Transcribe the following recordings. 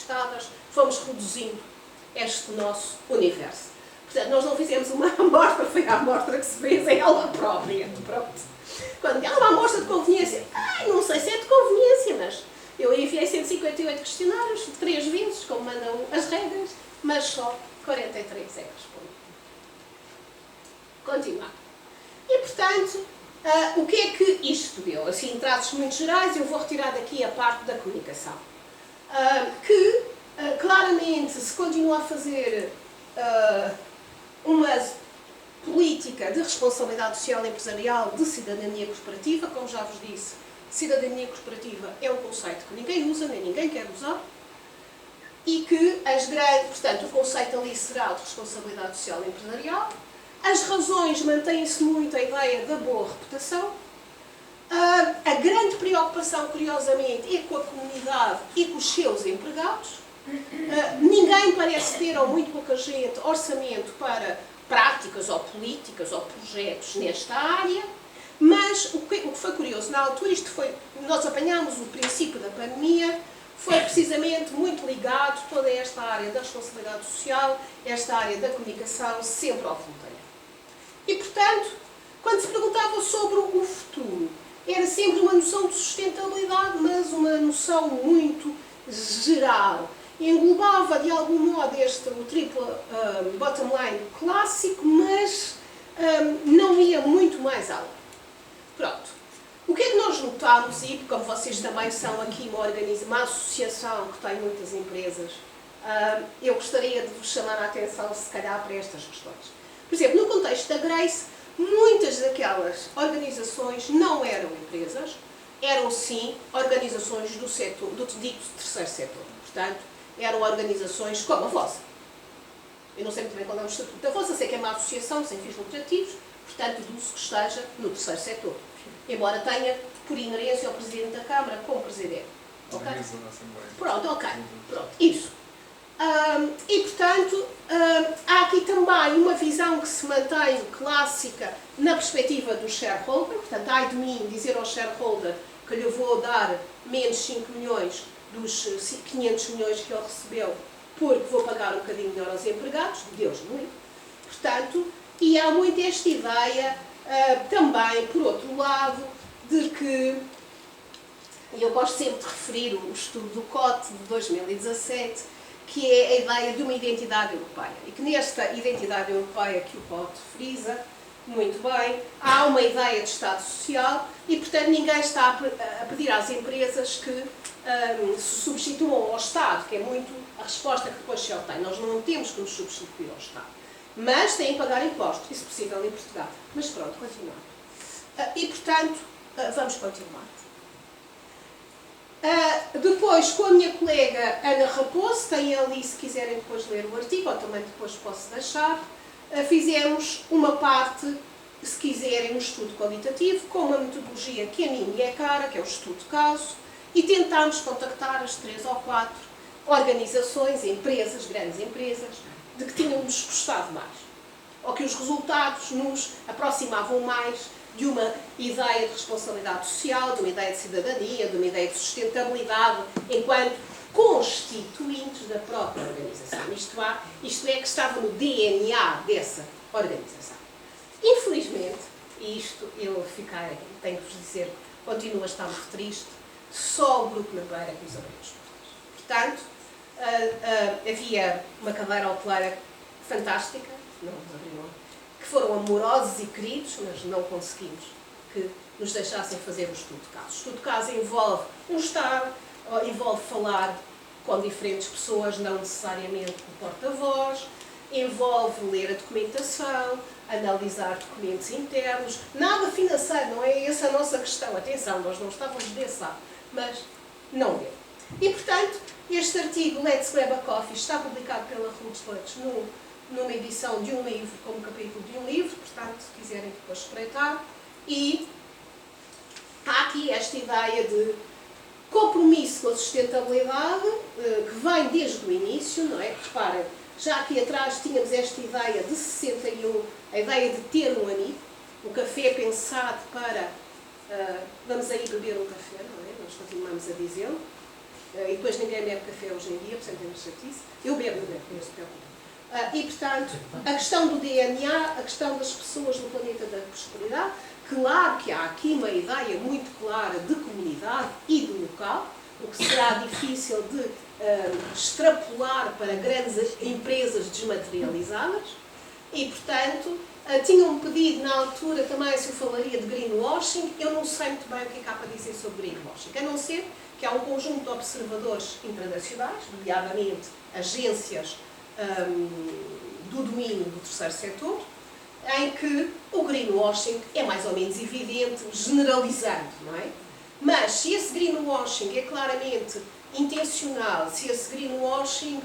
conquistadas, fomos reduzindo este nosso universo. Portanto, nós não fizemos uma amostra, foi a amostra que se fez em ela própria. Pronto. Quando há uma amostra de conveniência, não sei se é de conveniência, mas eu enviei 158 questionários, 3 vezes, como mandam as regras, mas só 43 é que respondiam. Continuar. E, portanto, o que é que isto deu? Assim, em traços muito gerais, eu vou retirar daqui a parte da comunicação. Claramente, se continua a fazer uma política de responsabilidade social e empresarial de cidadania corporativa, como já vos disse, cidadania corporativa é um conceito que ninguém usa, nem ninguém quer usar, e que portanto, o conceito ali será de responsabilidade social e empresarial. As razões mantêm-se muito a ideia da boa reputação. A grande preocupação, curiosamente, é com a comunidade e com os seus empregados. Ninguém parece ter, ou muito pouca gente, orçamento para práticas ou políticas ou projetos nesta área. Mas o que foi curioso na altura, nós apanhámos o princípio da pandemia, foi precisamente muito ligado toda esta área da responsabilidade social, esta área da comunicação, sempre ao voluntariado. E, portanto, quando se perguntava sobre o futuro, era sempre uma noção de sustentabilidade, mas uma noção muito geral. Englobava, de algum modo, o triplo bottom line clássico, mas não ia muito mais além. Pronto. O que é que nós notámos, e como vocês também são aqui uma associação que tem muitas empresas, eu gostaria de vos chamar a atenção, se calhar, para estas questões. Por exemplo, no contexto da Grace, muitas daquelas organizações não eram empresas, eram sim organizações do setor, do dito terceiro setor. Portanto, eram organizações como a vossa. Eu não sei muito bem qual é o estatuto da vossa, sei que é uma associação sem fins lucrativos, portanto, deduzo que esteja no terceiro setor. Embora tenha, por inerência, o Presidente da Câmara como Presidente. Okay? Pronto, ok. Pronto, isso. E, portanto, há aqui também uma visão que se mantém clássica na perspectiva do shareholder. Portanto, ai de mim dizer ao shareholder que lhe vou dar menos 5 milhões dos 500 milhões que ele recebeu porque vou pagar um bocadinho melhor aos empregados. Deus me livre. Portanto, e há muito esta ideia também, por outro lado, de que, e eu gosto sempre de referir o estudo do COT de 2017, que é a ideia de uma identidade europeia. E que nesta identidade europeia que o COT frisa, muito bem, há uma ideia de Estado Social e, portanto, ninguém está a pedir às empresas que se substituam ao Estado, que é muito a resposta que depois se obtém. Nós não temos que nos substituir ao Estado. Mas têm que pagar impostos, isso é possível em Portugal. Mas pronto, continuamos. E, portanto, vamos continuar. Depois, com a minha colega Ana Raposo, tem ali, se quiserem depois ler o artigo, ou também depois posso deixar, fizemos uma parte, se quiserem, um estudo qualitativo, com uma metodologia que a mim me é cara, que é o estudo de caso, e tentámos contactar as 3 ou 4 organizações, empresas, grandes empresas, de que tínhamos gostado mais, ou que os resultados nos aproximavam mais de uma ideia de responsabilidade social, de uma ideia de cidadania, de uma ideia de sustentabilidade, enquanto constituintes da própria organização. Isto é que estava no DNA dessa organização. Infelizmente, e isto eu tenho que vos dizer, continuo a estar muito triste, só o Grupo Naveira que nos abriu as portas. Portanto, havia uma cadeira hoteleira fantástica, não nos abriram, que foram amorosos e queridos, mas não conseguimos que nos deixassem fazer o estudo de caso. O estudo de caso envolve envolve falar com diferentes pessoas, não necessariamente com o porta-voz, envolve ler a documentação, analisar documentos internos, nada financeiro, não é essa a nossa questão. Atenção, nós não estávamos desse lado, mas não deu. E, portanto, este artigo, Let's Grab a Coffee, está publicado pela Rootslets numa edição de um livro, como capítulo de um livro, portanto, se quiserem depois espreitar. E há aqui esta ideia de compromisso com a sustentabilidade, que vem desde o início, não é? Reparem, já aqui atrás tínhamos esta ideia de 61, a ideia de ter um amigo, o café pensado para, vamos aí beber um café, não é? Nós continuamos a dizê-lo. e depois ninguém bebe café hoje em dia, portanto é uma chatice. Eu bebo, não se preocupe. E, portanto, a questão do DNA, a questão das pessoas no planeta da prosperidade, claro que há aqui uma ideia muito clara de comunidade e de local, o que será difícil de extrapolar para grandes empresas desmaterializadas, e, portanto, tinham-me pedido na altura também se eu falaria de greenwashing. Eu não sei muito bem o que é que há para dizer sobre greenwashing, a não ser que há um conjunto de observadores internacionais, nomeadamente agências do domínio do terceiro setor, em que o greenwashing é mais ou menos evidente, generalizando, não é? Mas se esse greenwashing é claramente intencional, se esse greenwashing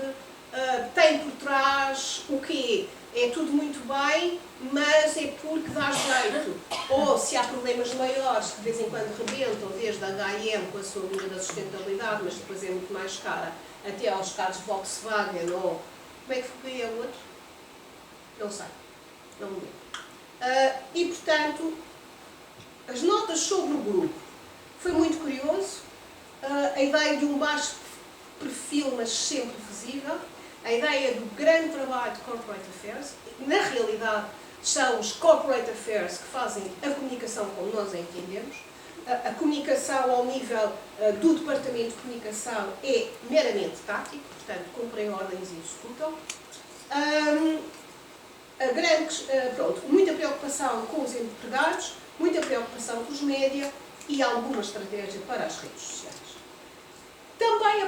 tem por trás o quê? É tudo muito bem, mas é porque dá jeito. Ou se há problemas maiores que de vez em quando rebentam, desde a H&M com a sua linha da sustentabilidade, mas depois é muito mais cara, até aos carros Volkswagen, ou como é que foi o outro? Não sei, não me lembro. E portanto, as notas sobre o grupo. Foi muito curioso, a ideia de um baixo perfil, mas sempre visível, a ideia do grande trabalho de Corporate Affairs. Na realidade, são os Corporate Affairs que fazem a comunicação como nós a entendemos. A comunicação ao nível do Departamento de Comunicação é meramente tático, portanto, cumprem ordens e executam. Muita preocupação com os empregados, muita preocupação com os média e alguma estratégia para as redes sociais. Também a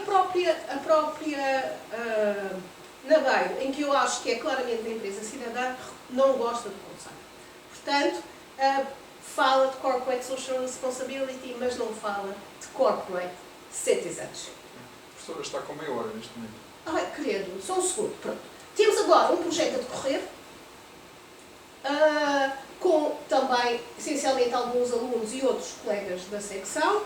própria Naveiro, em que eu acho que é claramente uma empresa cidadã, não gosta do conceito. Portanto, fala de Corporate Social Responsibility, mas não fala de Corporate Citizenship. A professora está com meia hora neste momento. Ai, querido, só um segundo, pronto. Temos agora um projeto a decorrer, com também, essencialmente, alguns alunos e outros colegas da secção.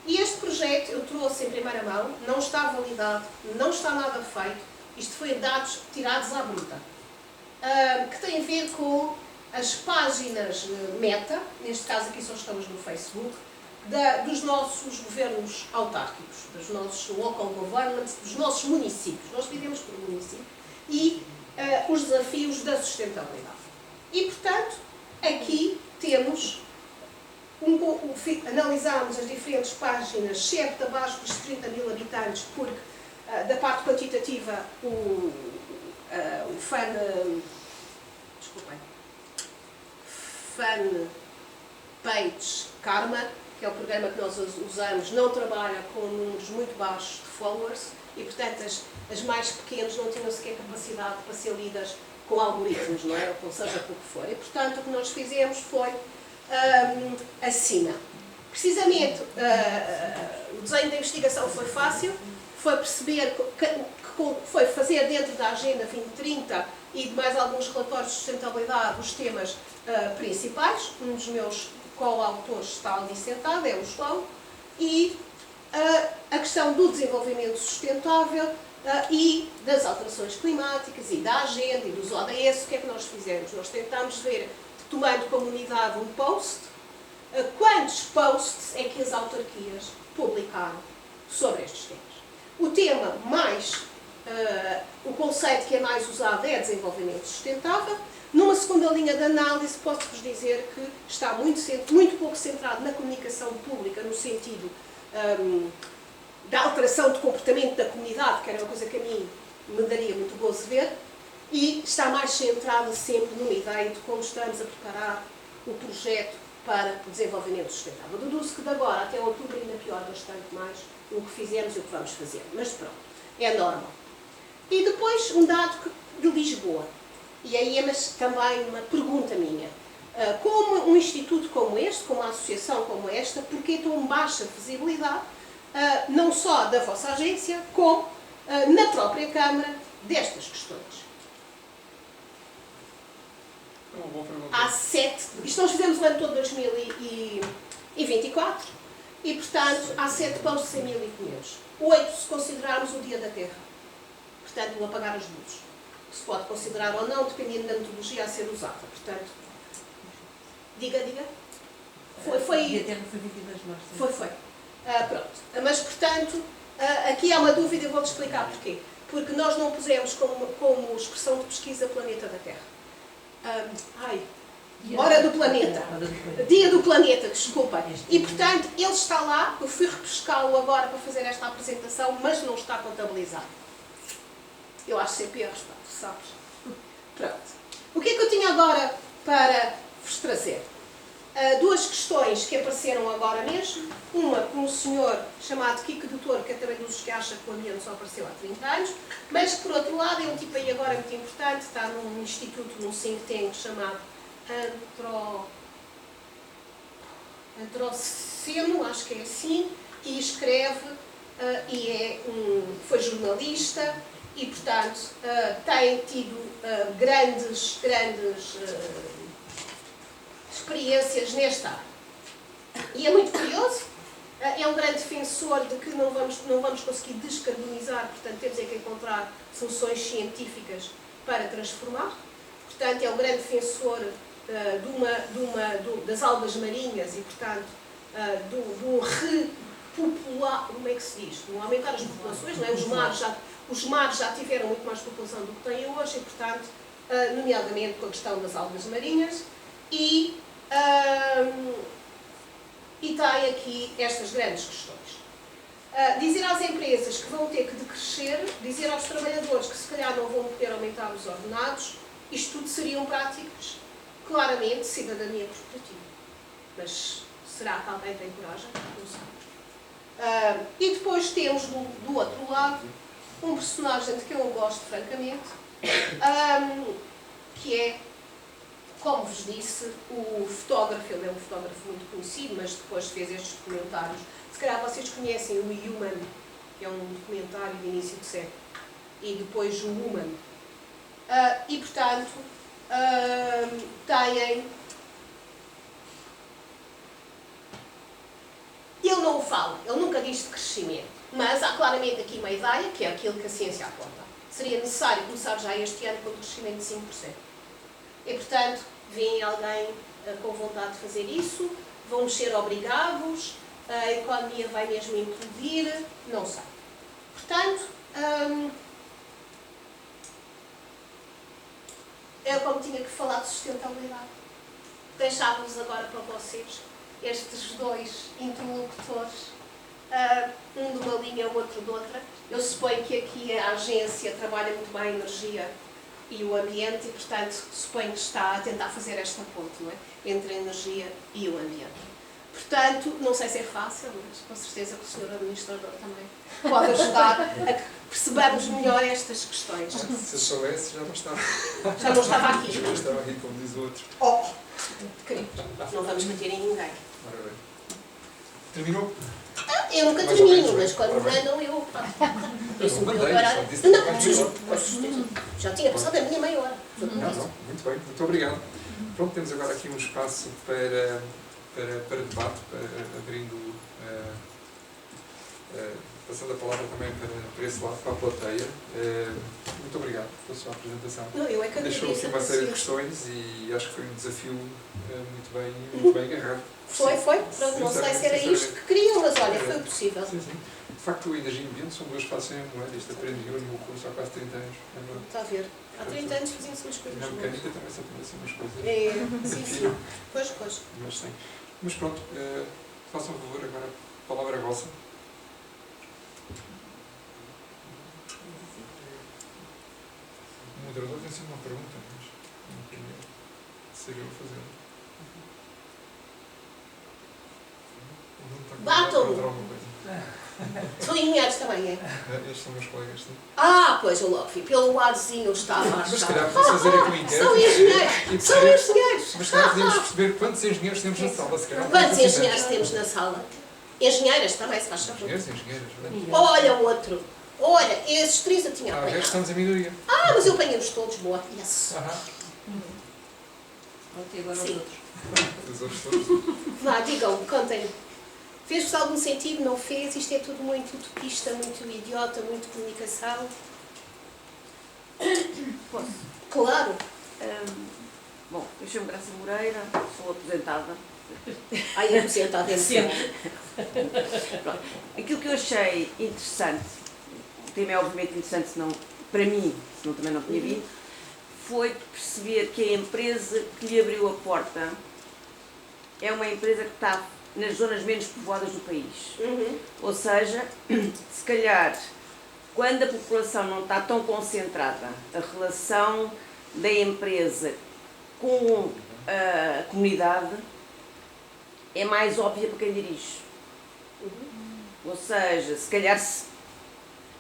E este projeto eu trouxe em primeira mão, não está validado, não está nada feito, isto foi dados tirados à bruta, que tem a ver com as páginas meta, neste caso aqui só estamos no Facebook, dos nossos governos autárquicos, dos nossos local governments, dos nossos municípios, nós vivemos por município, e os desafios da sustentabilidade. E, portanto, aqui temos, analisámos as diferentes páginas, excepto abaixo dos 30 mil habitantes, porque da parte quantitativa o Fan Page Karma, que é o programa que nós usamos, não trabalha com números muito baixos de followers e, portanto, as mais pequenas não tinham sequer capacidade para ser lidas com algoritmos, não é? Ou seja, por que for. E, portanto, o que nós fizemos foi acima. Precisamente, o desenho da investigação foi fácil, foi perceber, foi fazer dentro da Agenda 2030 e de mais alguns relatórios de sustentabilidade os temas principais. Um dos meus co-autores está ali sentado, é o João, e a questão do desenvolvimento sustentável e das alterações climáticas e da agenda e dos ODS. O que é que nós fizemos? Nós tentámos ver, tomando como unidade um post, quantos posts é que as autarquias publicaram sobre estes temas. O tema mais, o conceito que é mais usado é desenvolvimento sustentável. Numa segunda linha de análise, posso-vos dizer que está muito pouco centrado na comunicação pública, no sentido da alteração de comportamento da comunidade, que era uma coisa que a mim me daria muito gozo ver, e está mais centrado sempre numa ideia de como estamos a preparar o projeto para o desenvolvimento sustentável. Deduzo que de agora até outubro ainda pior bastante mais o que fizemos e o que vamos fazer, mas pronto, é normal. E depois um dado de Lisboa, e aí é também uma pergunta minha. Como um instituto como este, como uma associação como esta, porquê tão baixa visibilidade, não só da vossa agência, como na própria Câmara, destas questões? Há 7, isto nós fizemos o ano todo de 2024, e portanto há 7 posts em 1500. 8 se considerarmos o Dia da Terra, portanto o apagar as luzes, que se pode considerar ou não, dependendo da metodologia a ser usada. Portanto, diga. Foi. E a Terra foi 22 de março. Foi. Pronto. Mas, portanto, Aqui há uma dúvida e vou-te explicar porquê. Porque nós não pusemos como expressão de pesquisa planeta da Terra. Hora do planeta. Dia do planeta, desculpa. E, portanto, ele está lá. Eu fui repescá-lo agora para fazer esta apresentação, mas não está contabilizado. Eu acho CPRs, pá, tu sabes. Pronto. O que é que eu tinha agora para vos trazer? Duas questões que apareceram agora mesmo. Uma com um senhor chamado Kiko Doutor, que é também dos que acha que o ambiente só apareceu há 30 anos, mas que, por outro lado, é um tipo aí agora muito importante, está num instituto, num think tank chamado Antroceno, acho que é assim, e escreve, foi jornalista e, portanto, tem tido grandes experiências nesta área. E é muito curioso, é um grande defensor de que não vamos conseguir descarbonizar, portanto temos é que encontrar soluções científicas para transformar. Portanto, é um grande defensor das algas marinhas e, portanto, do repopular, como é que se diz? Do aumentar as populações, não é? Os mares já tiveram muito mais população do que têm hoje e, portanto, nomeadamente com a questão das algas marinhas. E tem aqui estas grandes questões. Dizer às empresas que vão ter que decrescer, dizer aos trabalhadores que se calhar não vão poder aumentar os ordenados, isto tudo seriam práticas, claramente, cidadania corporativa. Mas será que alguém tem coragem? Não sei. E depois temos do outro lado um personagem de que eu não gosto, francamente, que é, como vos disse, o fotógrafo. Ele é um fotógrafo muito conhecido, mas depois fez estes documentários. Se calhar vocês conhecem o Human, que é um documentário de início de século, e depois o Woman. E, portanto, têm... Ele não o fala, ele nunca diz de crescimento, mas há claramente aqui uma ideia, que é aquilo que a ciência aponta. Seria necessário começar já este ano com um crescimento de 5%. E, portanto, vem alguém com vontade de fazer isso, vão ser obrigados, a economia vai mesmo implodir, não sei. Portanto, eu, como tinha que falar de sustentabilidade, deixava-vos agora para vocês estes dois interlocutores, um de uma linha, o outro de outra. Eu suponho que aqui a agência trabalha muito bem a energia e o ambiente e, portanto, suponho que está a tentar fazer esta ponte, não é? Entre a energia e o ambiente. Portanto, não sei se é fácil, mas com certeza que o Sr. Administrador também pode ajudar a que percebamos melhor estas questões. Se eu soubesse, já não estava. Já não estava aqui. Já não estava aqui, como diz o outro. Oh, querido, não vamos meter em ninguém. Ora bem. Terminou? Eu nunca termino, mas quando mandam eu... Eu não mandei, só disse que Não, estava melhor. com certeza. Já tinha passado a minha meia hora. Não, muito bem, muito obrigado. Pronto, temos agora aqui um espaço para debate, abrindo, passando a palavra também para esse lado, para a plateia. Muito obrigado pela sua apresentação. Não, eu é que deixou aqui uma série de questões e acho que foi um desafio muito bem agarrado. Foi. Pronto, não sei se era isto que queriam, mas olha, foi possível. Sim. De facto, a energia e o ambiente são duas faces em moeda. Isto aprendi eu no meu curso há quase 30 anos. Está a ver? Há 30 anos faziam-se umas coisas. Na mecânica também se aprende umas coisas. Sim. Pois. Mas sim. Mas pronto, façam um favor agora, a palavra é vossa. O moderador tem sempre uma pergunta, mas não queria ser eu a fazer. Batam-me! São engenheiros também, é? Estes são meus colegas, sim. Pois eu logo vi. Pelo ladozinho eu estava a achar. Mas se calhar podemos fazer aqui um inquérito. São engenheiros! São engenheiros! Mas se calhar podemos perceber quantos engenheiros temos na sala. Se calhar Quantos engenheiros temos na sala? Engenheiras também, se faz favor. Engenheiras. Olha o outro. Olha, esses três eu tinha apanhado. Estamos em minoria. Mas eu apanhei-os todos, boa. Yes. E agora os outros. Os outros todos. Vá, digam, contem. Fez-vos algum sentido? Não fez? Isto é tudo muito utopista, muito idiota, muito comunicação. Posso? Claro. Bom, eu chamo Graça Moreira, sou aposentada. Ai, aposentada é Sempre. Pronto. Aquilo que eu achei interessante, o tema é obviamente interessante, senão, para mim, senão também não tinha vindo, foi perceber que a empresa que lhe abriu a porta é uma empresa que está nas zonas menos povoadas do país. Ou seja, se calhar, quando a população não está tão concentrada, a relação da empresa com a comunidade é mais óbvia para quem dirige. Ou seja, se calhar,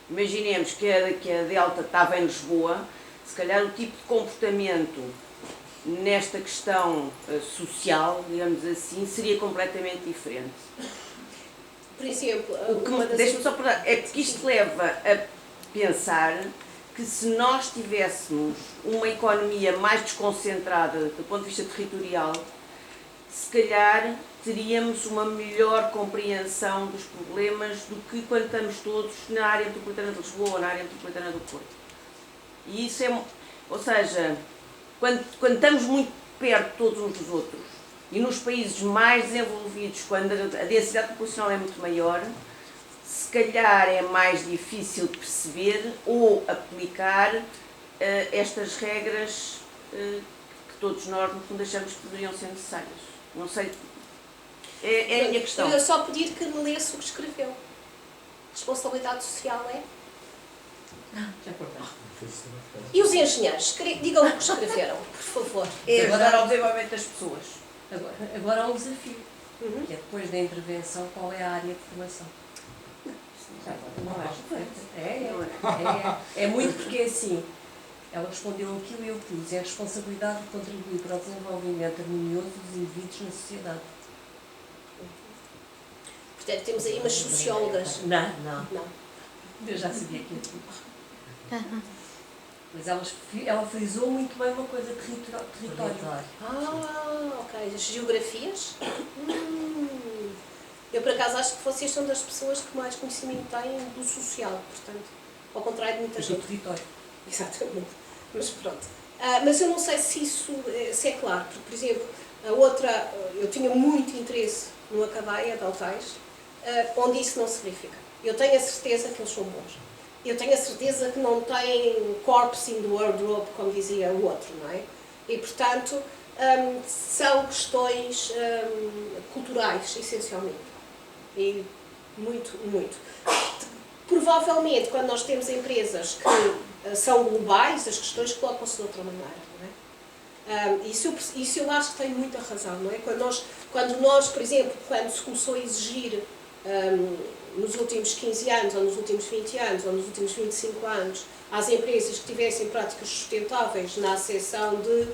imaginemos que a Delta estava em Lisboa, se calhar o tipo de comportamento nesta questão social, digamos assim, seria completamente diferente. Por exemplo, Deixa-me só perguntar, é porque isto leva a pensar que se nós tivéssemos uma economia mais desconcentrada do ponto de vista territorial, se calhar teríamos uma melhor compreensão dos problemas do que quando estamos todos na área metropolitana de Lisboa ou na área metropolitana do Porto. E isso é, ou seja, quando estamos muito perto todos uns dos outros, e nos países mais desenvolvidos, quando a densidade populacional é muito maior, se calhar é mais difícil de perceber ou aplicar estas regras que todos nós, no fundo, achamos que poderiam ser necessárias. Não sei, é a minha questão. Eu só pedir que me lesse o que escreveu. Responsabilidade social é? Já acordei. E os engenheiros? Digam o que escreveram, por favor. É ajudar ao desenvolvimento das pessoas. Agora há um desafio, que é depois da intervenção, qual é a área de formação? Não é muito porque é assim, ela respondeu aquilo e eu pus, é a responsabilidade de contribuir para o desenvolvimento harmonioso dos indivíduos na sociedade. Portanto, temos aí umas sociólogas. Não. Não. Eu já sabia que ia tudo. Mas ela frisou muito bem uma coisa, território. Ok. As geografias? Eu, por acaso, acho que vocês são das pessoas que mais conhecimento têm do social, portanto, ao contrário de muita Do gente. território. Exatamente. Mas pronto. Mas eu não sei se isso se é claro, porque, por exemplo, a outra, eu tinha muito interesse numa cadeia de hotéis, onde isso não se verifica. Eu tenho a certeza que eles são bons. Eu tenho a certeza que não têm corpse in the wardrobe, como dizia o outro, não é? E, portanto, são questões culturais, essencialmente. E muito, muito. Provavelmente, quando nós temos empresas que são globais, as questões colocam-se de outra maneira, não é? Isso eu acho que tem muita razão, não é? Quando nós, por exemplo, quando se começou a exigir nos últimos 15 anos, ou nos últimos 20 anos, ou nos últimos 25 anos, às empresas que tivessem práticas sustentáveis na acessão de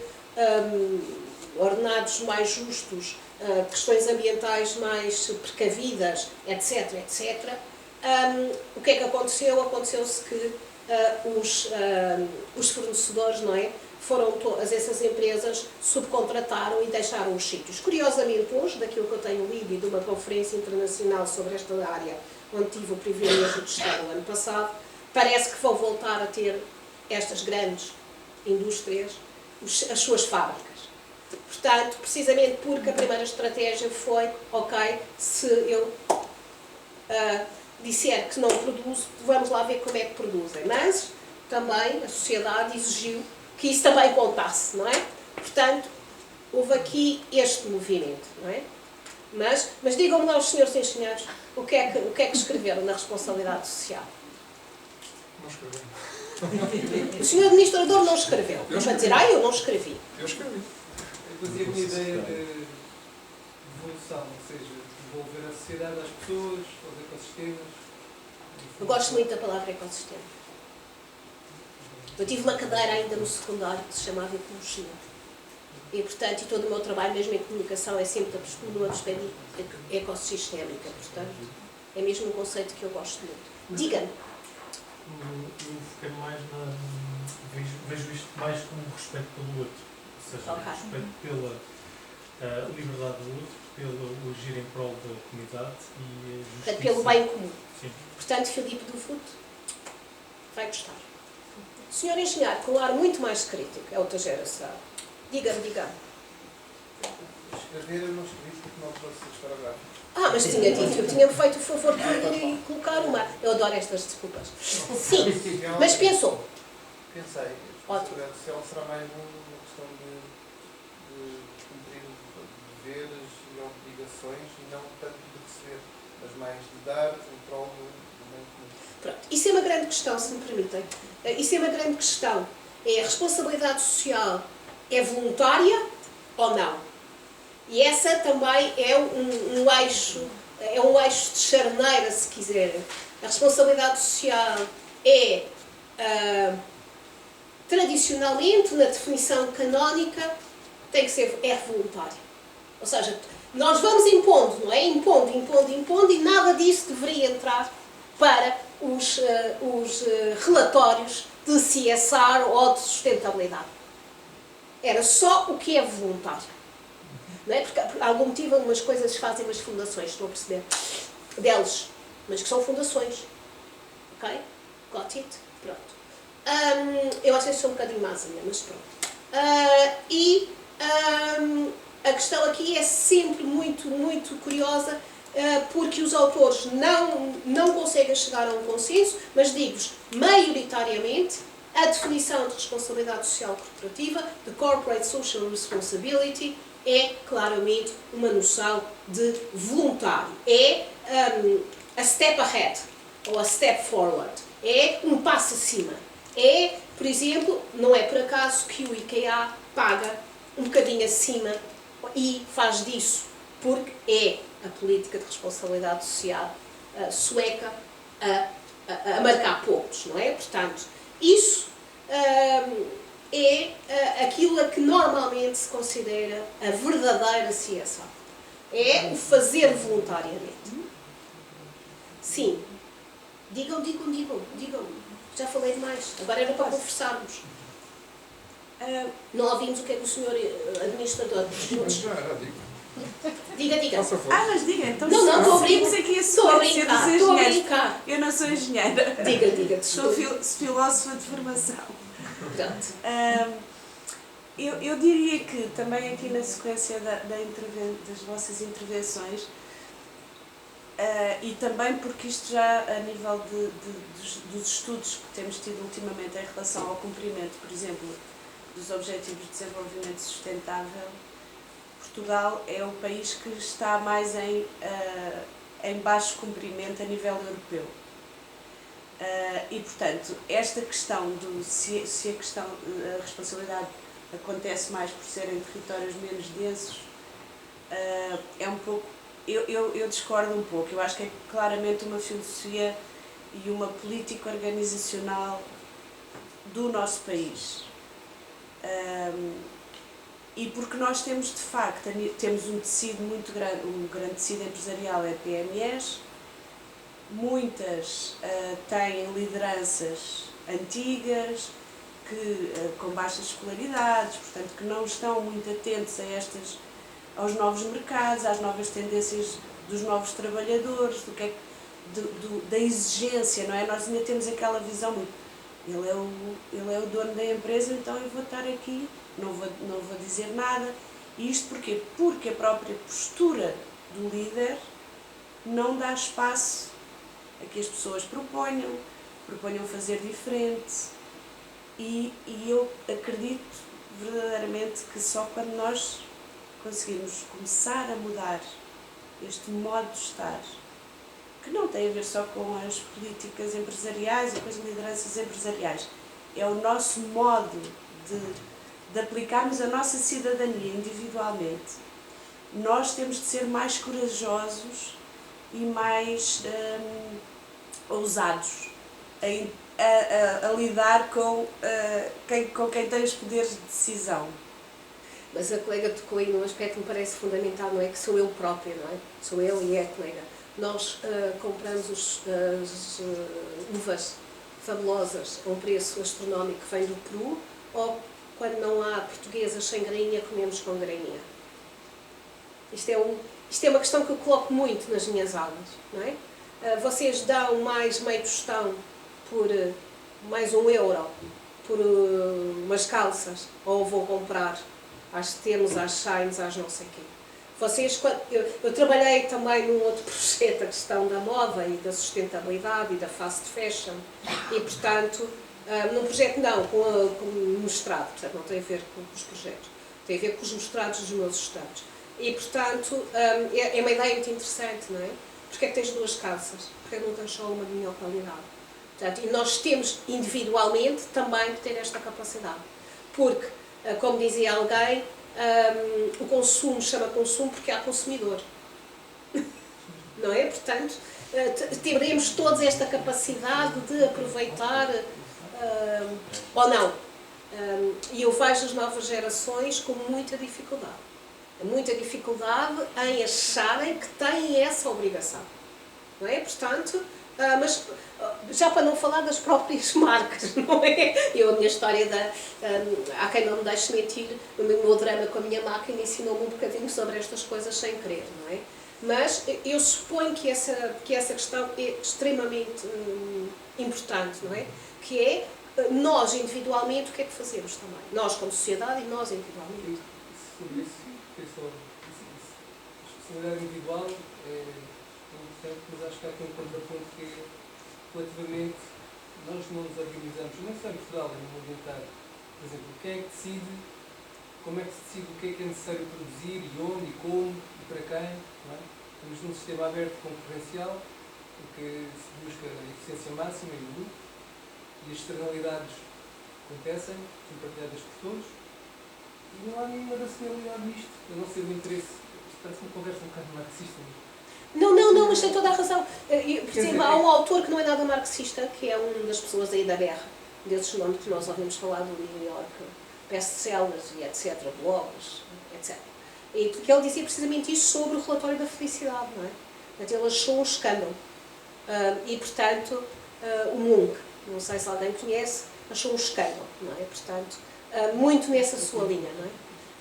ordenados mais justos, questões ambientais mais precavidas, etc., etc., o que é que aconteceu? Aconteceu-se que os fornecedores, não é? Essas empresas subcontrataram e deixaram os sítios. Curiosamente, hoje, daquilo que eu tenho lido e de uma conferência internacional sobre esta área, onde tive o privilégio de estar no ano passado, parece que vão voltar a ter estas grandes indústrias, as suas fábricas. Portanto, precisamente porque a primeira estratégia foi, ok, se eu disser que não produzo, vamos lá ver como é que produzem. Mas também a sociedade exigiu que isso também contasse, não é? Portanto, houve aqui este movimento, não é? Mas digam-me lá os senhores engenheiros o que é que escreveram na responsabilidade social. Não escrevi. O senhor administrador não escreveu. Mas vai dizer, eu não escrevi. Eu escrevi. Eu fazia uma ideia de evolução, ou seja, devolver a sociedade às pessoas, aos ecossistemas. Eu gosto muito da palavra ecossistema. Eu tive uma cadeira ainda no secundário que se chamava Ecologia. E, portanto, todo o meu trabalho, mesmo em comunicação, é sempre numa perspectiva ecossistémica. Portanto, é mesmo um conceito que eu gosto muito. Diga-me. Eu foquei mais vejo isto mais como respeito pelo outro. Ou seja, respeito pela liberdade do outro, pelo agir em prol da comunidade e a justiça. Portanto, pelo bem comum. Sim. Portanto, Filipe do Futo vai gostar. O senhor engenheiro, com um ar muito mais crítico, é outra geração. Diga-me. Escrever eu não escrevi porque não trouxe os parágrafos. Mas tinha dito, eu tinha feito o favor de ir e colocar uma. Eu adoro estas desculpas. Sim, mas pensou. Pensei, Ótimo. a social será mais uma questão de cumprir deveres e obrigações e não tanto de receber, mas mais de dar em prol do bem comum. Pronto. Isso é uma grande questão, se me permitem. Isso é uma grande questão. É a responsabilidade social é voluntária ou não? E essa também é um eixo de charneira, se quiserem. A responsabilidade social é, tradicionalmente, na definição canónica, tem que ser voluntária. Ou seja, nós vamos impondo, não é? Impondo, e nada disso deveria entrar para os relatórios de CSR ou de sustentabilidade. Era só o que é voluntário. Não é? Porque, por algum motivo, algumas coisas fazem umas fundações, estão a perceber? Deles, mas que são fundações. Ok? Got it? Pronto. Eu acho que sou um bocadinho mais ainda, mas pronto. A questão aqui é sempre muito curiosa, porque os autores não conseguem chegar a um consenso, mas digo-vos, maioritariamente, a definição de responsabilidade social corporativa, de Corporate Social Responsibility, é claramente uma noção de voluntário. É a step ahead, ou a step forward. É um passo acima. É, por exemplo, não é por acaso que o IKEA paga um bocadinho acima e faz disso, porque é a política de responsabilidade social sueca a marcar pontos, não é? Portanto, isso é aquilo a que normalmente se considera a verdadeira CSR. É o fazer voluntariamente. Sim. Digam. Já falei demais. Agora era para conversarmos. Não ouvimos o que é que o senhor administrador diz. Já digo. Diga. Faça favor. Mas diga, então Não, estou a seguimos aqui a Estou a sequência dos engenheiros. Eu não sou engenheira. Diga. Sou filósofa de formação. Pronto. Eu diria que também aqui na sequência das vossas intervenções, e também porque isto já a nível dos estudos que temos tido ultimamente em relação ao cumprimento, por exemplo, dos Objetivos de Desenvolvimento Sustentável, Portugal é o país que está mais em baixo cumprimento a nível europeu. E, portanto, esta questão se a responsabilidade acontece mais por serem territórios menos densos, é um pouco... Eu discordo um pouco. Eu acho que é claramente uma filosofia e uma política organizacional do nosso país. E porque nós temos, de facto, temos um tecido muito grande, um grande tecido empresarial é PMEs, muitas têm lideranças antigas, com baixas escolaridades, portanto, que não estão muito atentos aos novos mercados, às novas tendências dos novos trabalhadores, da exigência, não é? Nós ainda temos aquela visão muito... Ele é o dono da empresa, então eu vou estar aqui, não vou dizer nada. E isto porquê? Porque a própria postura do líder não dá espaço a que as pessoas proponham fazer diferente. E eu acredito verdadeiramente que só quando nós conseguirmos começar a mudar este modo de estar, que não tem a ver só com as políticas empresariais e com as lideranças empresariais, é o nosso modo de aplicarmos a nossa cidadania individualmente. Nós temos de ser mais corajosos e mais ousados a lidar com quem tem os poderes de decisão. Mas a colega tocou aí num aspecto que me parece fundamental, não é? Que sou eu própria, não é? Sou eu e é a colega. Nós compramos as uvas fabulosas a um preço astronómico que vem do Peru, ou quando não há portuguesas sem grainha, comemos com grainha. Isto é uma questão que eu coloco muito nas minhas aulas, não é? Vocês dão mais meio tostão por mais €1 por umas calças, ou vou comprar às Temos, às Shines, às não sei quê. Eu trabalhei também num outro projeto, a questão da moda e da sustentabilidade e da fast fashion, e portanto, num projeto não, com o mestrado, portanto não tem a ver com os projetos, tem a ver com os mestrados dos meus estudantes. E portanto, é uma ideia muito interessante, não é? Porque é que tens duas casas? Porque é que não tens só uma de melhor qualidade? Portanto, e nós temos individualmente também que ter esta capacidade. Porque, como dizia alguém, o consumo chama consumo porque há consumidor. Não é? Portanto, teremos todos esta capacidade de aproveitar ou não. E eu vejo as novas gerações com muita dificuldade. Muita dificuldade em acharem que têm essa obrigação. Não é? Portanto, mas já para não falar das próprias marcas, não é? A minha história há quem não me deixe mentir, o meu drama com a minha máquina ensinou-me um bocadinho sobre estas coisas sem querer, não é? Mas eu suponho que essa questão é extremamente importante, não é? Que é nós individualmente o que é que fazemos também? Nós como sociedade e nós individualmente. Sobre isso, a responsabilidade individual é importante, mas acho que há aqui um contraponto que é, relativamente, nós não nos organizamos, não só em Portugal, no mundo inteiro. Por exemplo, quem é que decide, como é que se decide o que é necessário produzir, e onde, e como, e para quem, não é? Estamos num sistema aberto concorrencial, em que se busca a eficiência máxima e o lucro, e as externalidades acontecem, são partilhadas por todos, e não há nenhuma racionalidade nisto, a não ser o interesse. Isto parece uma conversa um bocado marxista. Não, mas tem toda a razão. Por exemplo, há um autor que não é nada marxista, que é uma das pessoas aí da guerra, desses nomes que nós ouvimos falar do New York, best-sellers e etc., blogs, etc. E porque ele dizia precisamente isso sobre o relatório da felicidade, não é? Portanto, ele achou um escândalo. E, portanto, o Munk, não sei se alguém conhece, achou um escândalo, não é? Portanto, muito nessa sua linha, não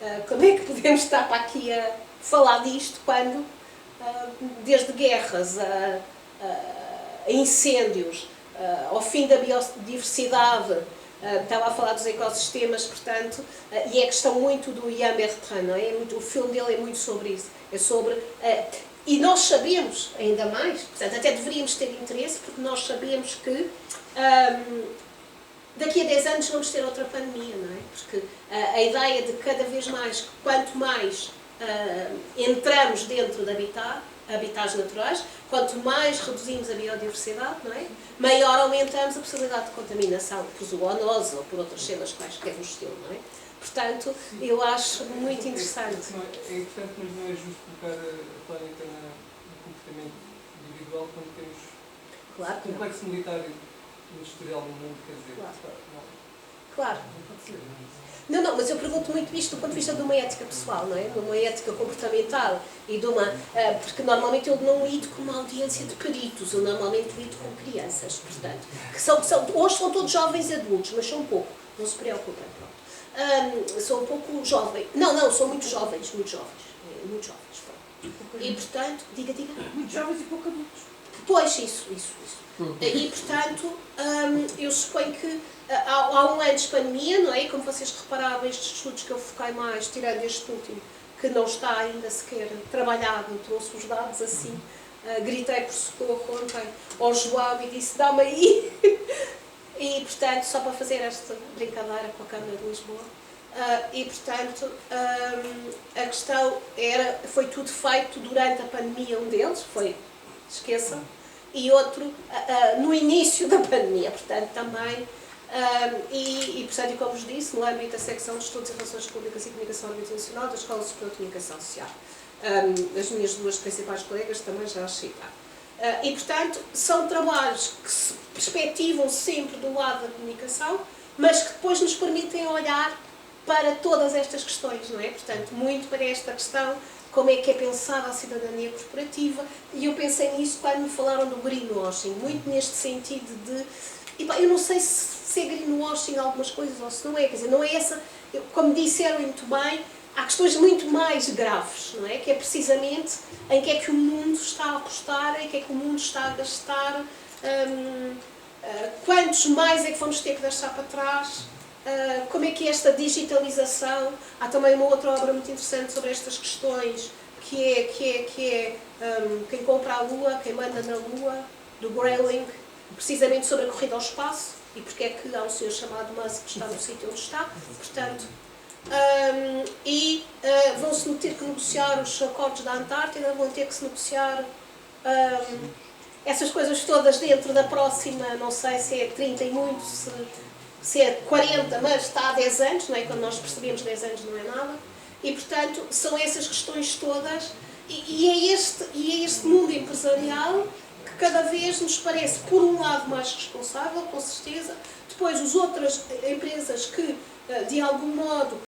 é? Como é que podemos estar para aqui a falar disto quando, desde guerras a incêndios, ao fim da biodiversidade, estava a falar dos ecossistemas, portanto, e é questão muito do Ian Bertrand, não é? O filme dele é muito sobre isso, é sobre... E nós sabemos, ainda mais, portanto, até deveríamos ter interesse, porque nós sabemos que daqui a 10 anos vamos ter outra pandemia, não é? Porque a ideia de cada vez mais, quanto mais entramos dentro de habitats naturais, quanto mais reduzimos a biodiversidade, não é? Maior aumentamos a possibilidade de contaminação por zoonose ou por outras cenas quaisquer do estilo, não é? Portanto, eu acho muito interessante. É importante, mas não é justo colocar a planeta no comportamento individual quando temos Claro que o complexo militar industrial no mundo, quer dizer. Claro. Não pode ser. Não, mas eu pergunto muito isto do ponto de vista de uma ética pessoal, não é? De uma ética comportamental e de uma... porque normalmente eu não lido com uma audiência de peritos, eu normalmente lido com crianças, portanto, que hoje são todos jovens adultos, mas são pouco, não se preocupem, pronto. Sou um pouco jovem. Não, são muito jovens, muito jovens, pronto. E portanto, diga. Muito jovens e pouco adultos. Pois, isso. E, portanto, eu suponho que há um ano de pandemia, não é? E como vocês repararam, estes estudos que eu foquei mais, tirando este último, que não está ainda sequer trabalhado, trouxe os dados assim, gritei por socorro ontem ao João e disse, dá-me aí. E, portanto, só para fazer esta brincadeira com a Câmara de Lisboa. E, portanto, a questão foi tudo feito durante a pandemia, um deles, esqueçam, e outro no início da pandemia, portanto, também, portanto, como vos disse, no âmbito da secção de Estudos e Relações Públicas e Comunicação Organizacional da Escola Superior de Comunicação Social. As minhas duas principais colegas também já as citaram. E, portanto, são trabalhos que se perspectivam sempre do lado da comunicação, mas que depois nos permitem olhar para todas estas questões, não é? Portanto, muito para esta questão, como é que é pensada a cidadania corporativa, e eu pensei nisso quando me falaram do greenwashing, muito neste sentido de... eu não sei se é greenwashing algumas coisas ou se não é, quer dizer, não é essa... Como disseram muito bem, há questões muito mais graves, não é? Que é precisamente em que é que o mundo está a apostar, em que é que o mundo está a gastar, quantos mais é que vamos ter que deixar para trás, como é que é esta digitalização. Há também uma outra obra muito interessante sobre estas questões, que é Quem Compra a Lua, Quem Manda na Lua, do Grayling, precisamente sobre a corrida ao espaço e porque é que há um senhor chamado Musk que está no sítio onde está. Portanto, vão-se ter que negociar os acordos da Antártida, vão ter que se negociar essas coisas todas dentro da próxima, não sei se é 30 e muito, se é 40, mas está há 10 anos, não é? Quando nós percebemos 10 anos não é nada. E, portanto, são essas questões todas e é este mundo empresarial que cada vez nos parece, por um lado, mais responsável, com certeza. Depois, as outras empresas que, de algum modo,